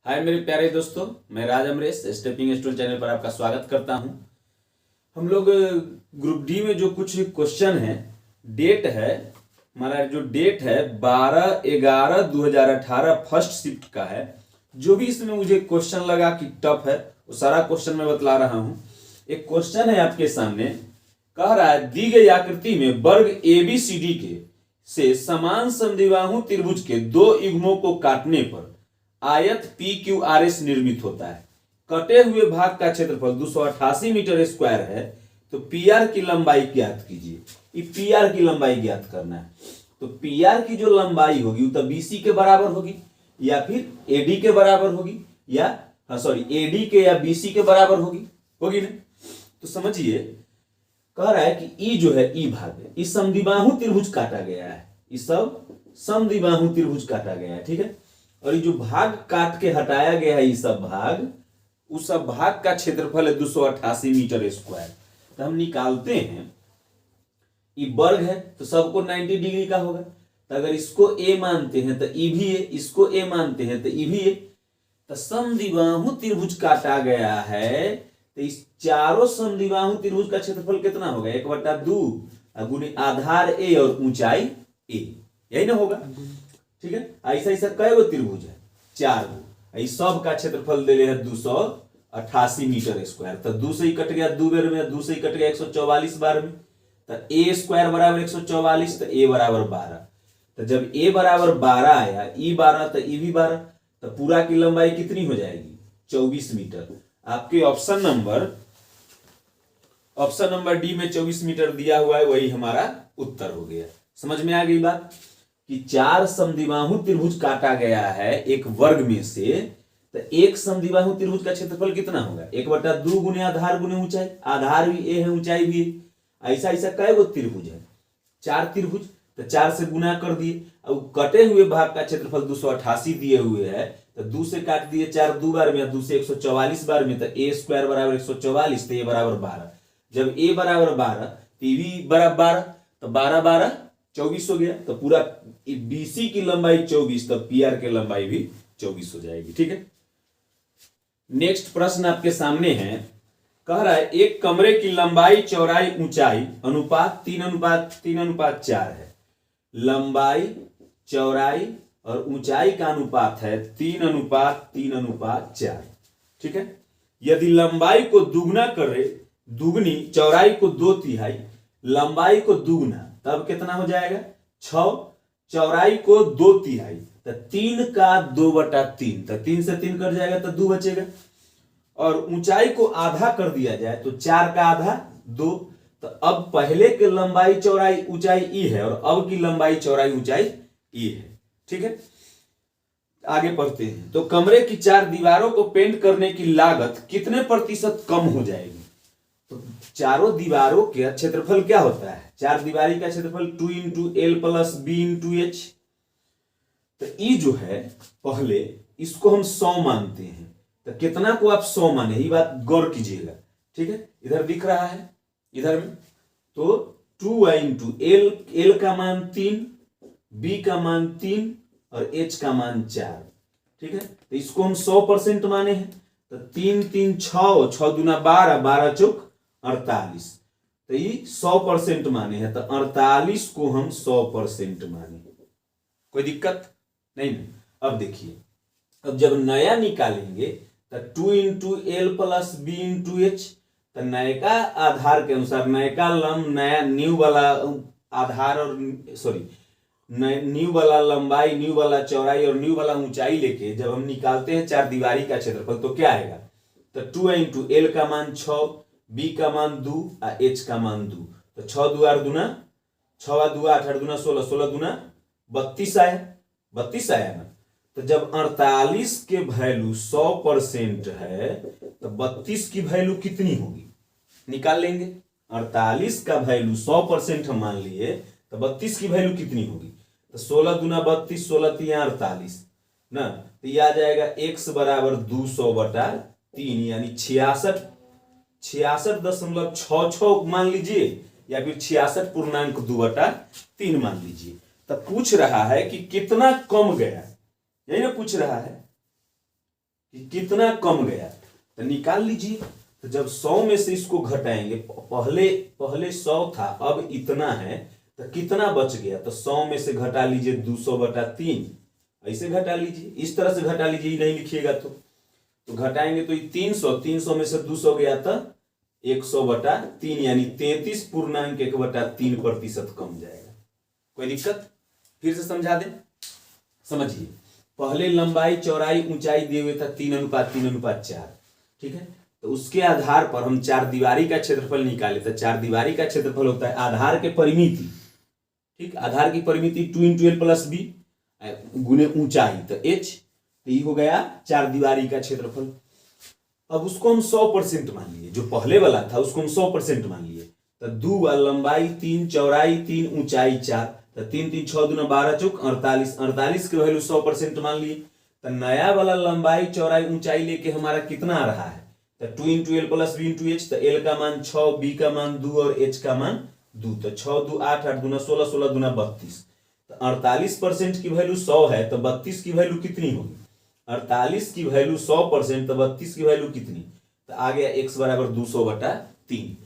हाय मेरे प्यारे दोस्तों, मैं राज अमरेश स्टेपिंग स्टोन चैनल पर आपका स्वागत करता हूं। हम लोग ग्रुप डी में जो कुछ क्वेश्चन है, डेट है हमारा, जो डेट है 12/11/2018 फर्स्ट शिफ्ट का है। जो भी इसमें मुझे क्वेश्चन लगा कि टफ है वो सारा क्वेश्चन मैं बतला रहा हूं। एक क्वेश्चन है आपके सामने, कह रहा है दी गई आकृति में वर्ग ABCD के से समान समद्विबाहु त्रिभुज के दो युग्मों को काटने पर आयत PQRS निर्मित होता है। कटे हुए भाग का क्षेत्रफल 288 मीटर स्क्वायर है, तो PR की लंबाई ज्ञात कीजिए। ये PR की लंबाई ज्ञात करना है, तो PR की जो लंबाई होगी वो तो BC के बराबर होगी या फिर AD के बराबर होगी, या AD के या BC के बराबर होगी ना। तो समझिए, कह रहा है कि ई जो है ई भाग है, इस समद्विबाहु त्रिभुज काटा गया है, इस सब समद्विबाहु त्रिभुज काटा गया है, ठीक है। और ये जो भाग काट के हटाया गया है, ये सब भाग, उस सब भाग का क्षेत्रफल है 288 मीटर स्क्वायर। तो हम निकालते हैं, ये वर्ग है तो सबको 90 डिग्री का होगा, तो अगर इसको A मानते हैं तो ई भी है, इसको A मानते हैं तो ई भी है। तो समद्विबाहु त्रिभुज काटा गया है, तो इस चारों समद्विबाहु त्रिभुज का क्षेत्रफल कितना होगा? 1/2 गुणे आधार A और ऊंचाई A, यही ना होगा, ठीक है। ऐसा ऐसा कई गो त्रिभुज है? 4 गो। इस सब का क्षेत्रफल दे रहे 288 मीटर स्क्वायर। तो 2 से ही कट गया 2 बार में, 2 से ही कट गया 144 बार में, तो A स्क्वायर बराबर 144, तो A बराबर 12। तो जब A बराबर 12 आया, E 12 तो E भी 12, तो पूरा की लंबाई कितनी हो जाएगी? 24 मीटर। आपके ऑप्शन नंबर डी में 24 मीटर दिया हुआ है, वही हमारा उत्तर हो गया। समझ में आ गई बात कि 4 समद्विबाहु त्रिभुज काटा गया है एक वर्ग में से, तो एक समद्विबाहु त्रिभुज का क्षेत्रफल कितना होगा? 1/2 गुणे आधार गुणे ऊंचाई। आधार भी A है, ऊंचाई भी है। ऐसा ऐसा कई गो त्रिभुज है? 4 त्रिभुज, तो 4 से गुना कर दिए। अब कटे हुए भाग का क्षेत्रफल 288 दिए हुए है, तो 2 से काट दिए 4 2 बार में, 2 से 144 बार में, तो A स्क्वायर बराबर 144, तो A बराबर 12। जब A बराबर 12 तो E भी बराबर 12, तो 12 12 24 हो गया। तो पूरा BC की लंबाई 24, तो PR की लंबाई भी 24 हो जाएगी, ठीक है। नेक्स्ट प्रश्न आपके सामने है, कह रहा है एक कमरे की लंबाई चौड़ाई ऊंचाई अनुपात 3:3:4 है। लंबाई चौड़ाई और ऊंचाई का अनुपात है 3:3:4, ठीक है। यदि लंबाई को दुगना करे, दुगनी चौड़ाई को 2/3, लंबाई को दुगना, तब कितना हो जाएगा? 6। चौड़ाई को 2/3, तो 3 का 2/3, तो 3 से 3 कट जाएगा तो 2 बचेगा। और ऊंचाई को आधा कर दिया जाए तो 4 का आधा 2। तो अब पहले के लंबाई चौड़ाई ऊंचाई ई है, और अब की लंबाई चौड़ाई ऊंचाई ई है, ठीक है। आगे पढ़ते हैं। तो कमरे की 4 दीवारों को पेंट करने की लागत कितने प्रतिशत कम हो जाएगी? तो चारों दीवारों के क्षेत्रफल क्या होता है? 4 दीवारी का क्षेत्रफल 2 × L + B × H। तो ई जो है, पहले इसको हम 100 मानते हैं, तो कितना को आप 100 माने, ये बात गौर कीजिएगा, ठीक है। इधर दिख रहा है, इधर में, तो 2 × L का मान 3, B का मान 3 और H का मान 4, ठीक है। तो इसको हम 100% माने हैं, तो 3 3 6, 6 दूना 12, 12 चौक 48, तो ये 100% माने हैं। तो 48 को हम 100% माने, कोई दिक्कत नहीं ना। अब देखिए, अब जब नया निकालेंगे तो 2 × L + B × H, तो नयका आधार के अनुसार, नयका लंब, नया न्यू वाला आधार और न्यू वाला लंबाई, न्यू वाला चौड़ाई और न्यू वाला ऊंचाई लेके जब हम निकालते हैं 4 दीवारी का क्षेत्रफल, तो क्या आएगा? तो 2 × L का मान 6, B का मान 2 और H का मान 2, तो 6 2 8 दूना 6 2 8 8 दूना 16, 16 दूना 32 आया, 32 आया ना। तो जब 48 के वैल्यू 100% है, तो 32 की वैल्यू कितनी होगी? निकाल लेंगे। 48 का वैल्यू 100% हम मान लिए, तो 32 की वैल्यू कितनी होगी? तो 16 दूना 32, 16 3 48 ना, तो यह आ जाएगा x बराबर 200/3, यानी 66.66 मान लीजिए, या फिर 66.2/3 मान लीजिए। तो पूछ रहा है कि कितना कम गया, यही ना पूछ रहा है। कि कितना कम गया, तो निकाल लीजिए। तो जब 100 में से इसको घटाएंगे, पहले 100 था, अब इतना है, तो कितना बच गया, तो 100 में से घटा लीजिए 200/3, ऐसे घटा लीजिए, इस तरह से घटा लीजिए, नहीं लिखिएगा तो घटाएंगे तो 300 में से 200 गया तो 100/3, यानी 33.1/3% कम जाएगा। कोई दिक्कत? फिर से समझा दें, समझिए। पहले लंबाई चौड़ाई ऊंचाई दिए हुए था 3:3:4, ठीक है। तो उसके आधार पर हम चार दीवारी का क्षेत्रफल निकाले। तो चार दीवारी का क्षेत्रफल होता है आधार के परिमिति, ठीक, आधार की परिमिति 2 × l + b गुने ऊंचाई, तो h, तो ये हो गया चार दीवारी का क्षेत्रफल। अब उसको हम 100% मान लिए, जो पहले वाला था उसको हम 100% मान लिए। तो 2 लंबाई 3, चौड़ाई 3, ऊंचाई 4, तो 3 3 6 2 12 चौक 48, 48 के वैल्यू 100% मान लिए। तो नया वाला लंबाई चौड़ाई ऊंचाई लेके हमारा कितना आ रहा है, तो 2 × l + b × h, तो l का मान 6, b का मान 2 और h का मान 2, तो 6 2 8 8 2 16 16 2 32। तो 48% की वैल्यू 100 है, तो 32 की वैल्यू कितनी होगी, 48 की वैल्यू 100%, तो 32 की वैल्यू कितनी, तो आ गया x = 200/3।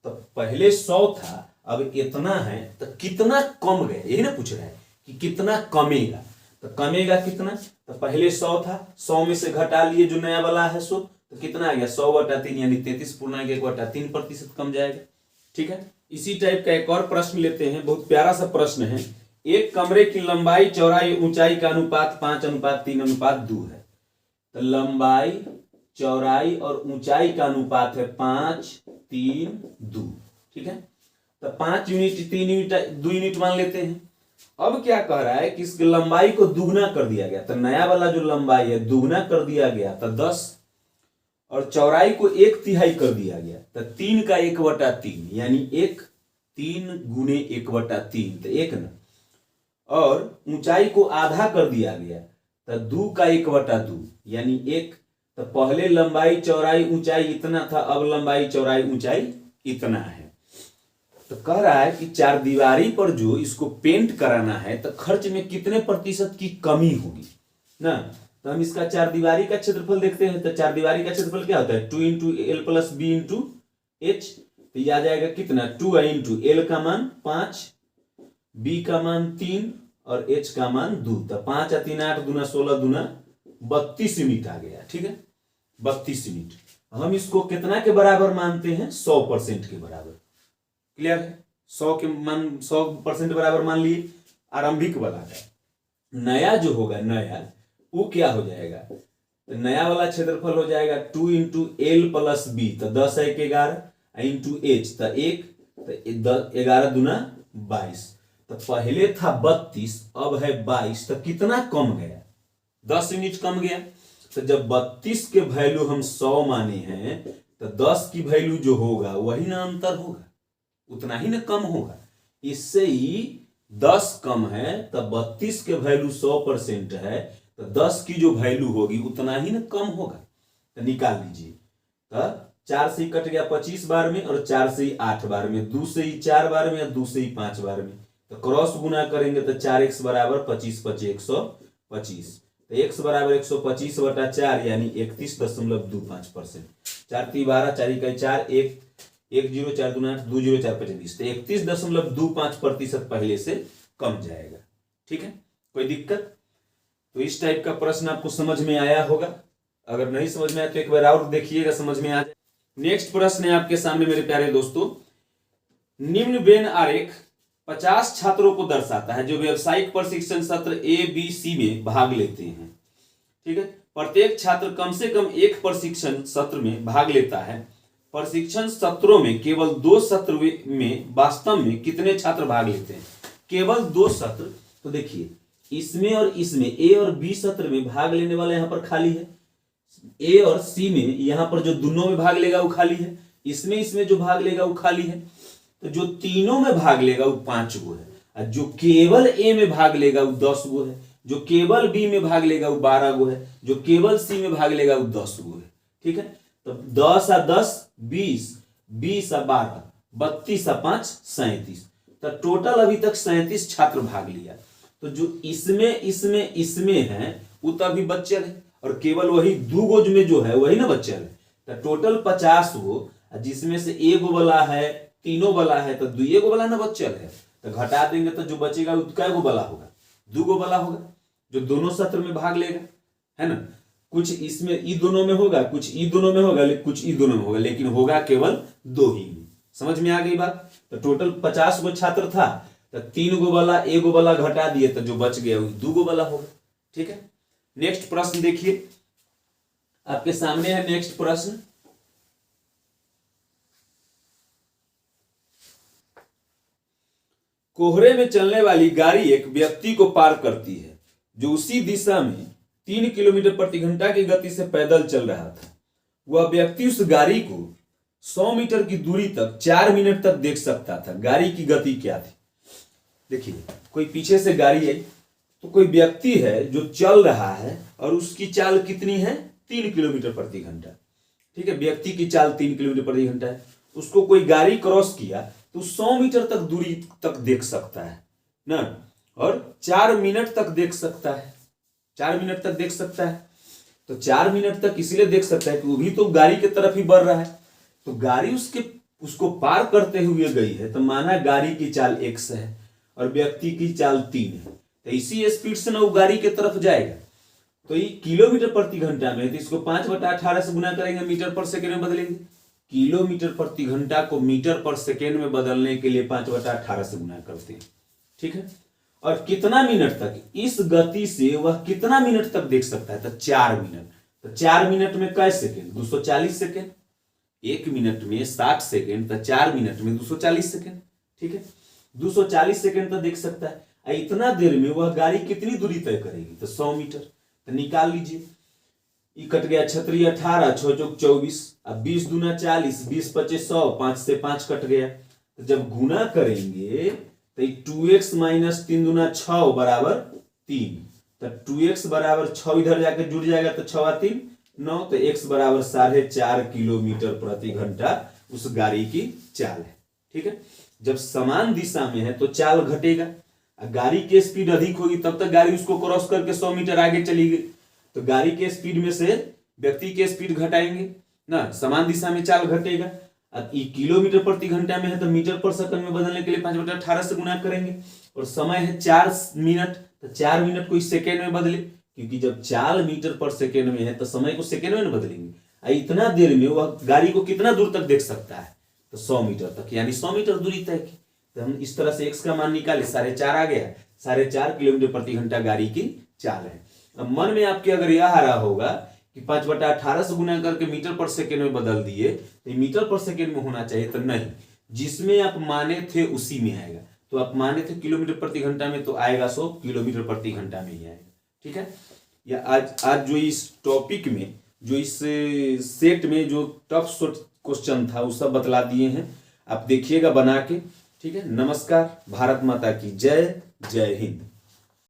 तो पहले 100 था, अब इतना है, तो कितना कम गया, यही ना पूछ रहा है कि कितना कमेगा। तो कमेगा कितना, तो पहले 100 था, 100 में से घटा लिए जो नया वाला है 100, तो कितना आ गया 100/3, यानी 33.1/3% कम जाएगा, ठीक है। इसी टाइप का एक और प्रश्न लेते हैं, बहुत प्यारा सा प्रश्न है। एक कमरे की लंबाई चौड़ाई ऊंचाई का अनुपात 5:3:2 है। तो लंबाई चौड़ाई और ऊंचाई का अनुपात है 5:3:2, ठीक है। तो 5 यूनिट 3 यूनिट 2 यूनिट मान लेते हैं। अब क्या कह रहा है कि इसकी लंबाई को दुगना कर दिया गया, तो नया वाला जो लंबाई है दुगना कर दिया गया, तो 10, और चौड़ाई को 1/3 कर दिया गया, तो 3 का 1/3, यानी 3 × 1/3, तो 1 ना, और ऊंचाई को आधा कर दिया गया, तो 2 का 1/2, यानी 1। तो पहले लंबाई चौड़ाई ऊंचाई इतना था, अब लंबाई चौड़ाई ऊंचाई इतना है। तो कह रहा है कि चार दीवारी पर जो इसको पेंट कराना है, तो खर्च में कितने प्रतिशत की कमी होगी ना। तो हम इसका चार दीवारी का क्षेत्रफल देखते हैं। तो चार दीवारी का क्षेत्रफल क्या होता है, 2 × l + b × h, तो यह आ जाएगा कितना, 2 × l का मान 5, b का मान 3 और h का मान 2, तो 5 × 3 8 2 16 2 32 यूनिट आ गया, ठीक है, 32 यूनिट। हम इसको कितना के बराबर मानते हैं, 100% के बराबर। क्लियर है, 100 के मान 100% बराबर मान लिए आरंभिक वाला का। नया जो होगा, नया वो क्या हो जाएगा, तो नया वाला क्षेत्रफल हो जाएगा 2 × l + b, तो 10 × 1 11 × h, तो 1, तो 11 2 22। तो पहले था 32, अब है 22, तो कितना कम गया, 10 यूनिट कम गया। तो जब 32 के वैल्यू हम 100 माने हैं, तो 10 की वैल्यू जो होगा वही ना अंतर होगा, उतना ही ना कम होगा। इससे ही 10 कम है, तो 32 के वैल्यू 100% है, तो 10 की जो वैल्यू होगी उतना ही ना कम होगा। तो निकाल लीजिए। तो 4 से ही कट गया 25 बार में, और 4 से ही 8 बार में, 2 से ही 4 बार में, और 2 से ही 5 बार में। तो क्रॉस गुना करेंगे तो 4x = 25 5 125, तो x = 125/4, यानी 31.25%। 4 × 12 4 × 4 1 1 0 4 2 8 2 0 4 5 20, तो 31.25% पहले से कम जाएगा, ठीक है। कोई दिक्कत? तो इस टाइप का प्रश्न आपको समझ में आया होगा। अगर नहीं समझ में आया तो एक बार और देखिएगा, समझ में आ जाए। नेक्स्ट प्रश्न है आपके सामने मेरे प्यारे दोस्तों। निम्न वेन आरेख 50 छात्रों को दर्शाता है जो व्यावसायिक प्रशिक्षण सत्र ABC में भाग लेते हैं, ठीक है। प्रत्येक छात्र कम से कम एक प्रशिक्षण सत्र में भाग लेता है। प्रशिक्षण सत्रों में केवल 2 सत्र में वास्तव में कितने छात्र भाग लेते हैं? केवल 2 सत्र। तो देखिए, इसमें और इसमें A और B सत्र में भाग लेने वाला यहाँ पर खाली है, A और C में यहाँ पर जो दोनों में भाग लेगा वो खाली है, इसमें जो भाग लेगा वो खाली है। तो जो तीनों में भाग लेगा वो 5 गो है, और जो केवल A में भाग लेगा वो 10 गो है, जो केवल B में भाग लेगा वो 12 गो है, जो केवल C में भाग लेगा वो 10 गो है, ठीक है। तो 10 और 10 20, 20 और 12 32 और 5 37, तो टोटल अभी तक 37 छात्र भाग लिया। तो जो इसमें है वो तो अभी बच्चे रहे। और केवल वही 2 गो में जो है वही ना बचल है। तो टोटल 50 गो, जिसमें से एगो वाला है, तीनों वाला है, तो 2 गो वाला ना बचल है। तो घटा देंगे तो जो बचेगा वो कै गो वाला होगा? 2 गो वाला होगा, जो दोनों सत्र में भाग लेगा, है ना। कुछ इसमें ई दोनों में होगा, कुछ ई दोनों में होगा, कुछ ई दोनों में होगा, लेकिन होगा केवल 2 ही में। समझ में आ गई बात? तो टोटल 50 गो छात्र था, तो 3 गो वाला एगो वाला घटा दिए, तो जो बच गया वो 2 गो वाला होगा। ठीक है, नेक्स्ट प्रश्न देखिए, आपके सामने है नेक्स्ट प्रश्न। कोहरे में चलने वाली गाड़ी एक व्यक्ति को पार करती है जो उसी दिशा में 3 किलोमीटर प्रति घंटा की गति से पैदल चल रहा था। वह व्यक्ति उस गाड़ी को 100 मीटर की दूरी तक 4 मिनट तक देख सकता था। गाड़ी की गति क्या थी? देखिए, कोई पीछे से गाड़ी आई, तो कोई व्यक्ति है जो चल रहा है और उसकी चाल कितनी है? 3 किलोमीटर प्रति घंटा। ठीक है, व्यक्ति की चाल 3 किलोमीटर प्रति घंटा है। उसको कोई गाड़ी क्रॉस किया तो 100 मीटर तक दूरी तक देख सकता है ना, और 4 मिनट तक देख सकता है। 4 मिनट तक देख सकता है। तो 4 मिनट तक इसलिए देख सकता है कि वो भी तो गाड़ी की तरफ ही बढ़ रहा है। तो गाड़ी उसको पार करते हुए गई है, तो माना गाड़ी की चाल x है और व्यक्ति की चाल 3 है, तो इसी स्पीड से ना वो गाड़ी की तरफ जाएगा। तो ये किलोमीटर प्रति घंटा में, तो इसको 5/18 से गुना करेंगे, मीटर पर सेकेंड में बदलेंगे। किलोमीटर प्रति घंटा को मीटर पर सेकेंड में बदलने के लिए 5/18 से गुना करते हैं। ठीक है, और कितना मिनट तक, इस गति से वह कितना मिनट तक देख सकता है? तो 4 मिनट। तो 4 मिनट में कै सेकेंड? 240 सेकेंड। 1 मिनट में 60 सेकेंड, तो 4 मिनट में 240 सेकेंड। ठीक है, 240 सेकेंड तक देख सकता है। इतना देर में वह गाड़ी कितनी दूरी तय करेगी? तो 100 मीटर। तो निकाल लीजिए, ये कट गया 6 × 18, 6 × 24, अब 20 दूना 40, 20 × 25 100, 5 से 5 कट गया। तो जब गुना करेंगे तो 2x - 3 दूना 6 बराबर 3। तो 2x बराबर 6 इधर जाकर जुड़ जाएगा, तो 6 × 3 9, तो x बराबर 4.5 किलोमीटर प्रति घंटा उस गाड़ी की चाल है। ठीक है, जब समान दिशा में है तो चाल घटेगा, गाड़ी की स्पीड अधिक होगी, तब तक गाड़ी उसको क्रॉस करके 100 मीटर आगे चली गई, तो गाड़ी के स्पीड में से व्यक्ति के स्पीड घटाएंगे ना, समान दिशा में चाल घटेगा। अब ये किलोमीटर प्रति घंटा में है, तो मीटर पर सेकंड में बदलने के लिए 5/18 से गुना करेंगे, और समय है 4 मिनट, तो 4 मिनट को इस सेकेंड में बदले, क्योंकि जब चाल मीटर पर सेकेंड में है तो समय को सेकेंड में बदलेंगे। इतना देर में वह गाड़ी को कितना दूर तक देख सकता है? तो 100 मीटर तक, यानी 100 मीटर दूरी तय की। तो हम इस तरह से x का मान निकाले, 4.5 आ गया। 4.5 किलोमीटर प्रति घंटा गाड़ी की चाल है। अब मन में आपके अगर यह आ रहा होगा कि 5/18 से गुना करके मीटर पर सेकेंड में बदल दिए, तो मीटर पर सेकेंड में होना चाहिए, तो नहीं, जिसमें आप माने थे उसी में आएगा। तो आप माने थे किलोमीटर प्रति घंटा में, तो आएगा 100 किलोमीटर प्रति घंटा में ही आएगा। ठीक है, या आज जो इस टॉपिक में, जो इस सेट में जो टफ क्वेश्चन था वो सब बतला दिए हैं, आप देखिएगा बना के। ठीक है, नमस्कार, भारत माता की जय, जय हिंद।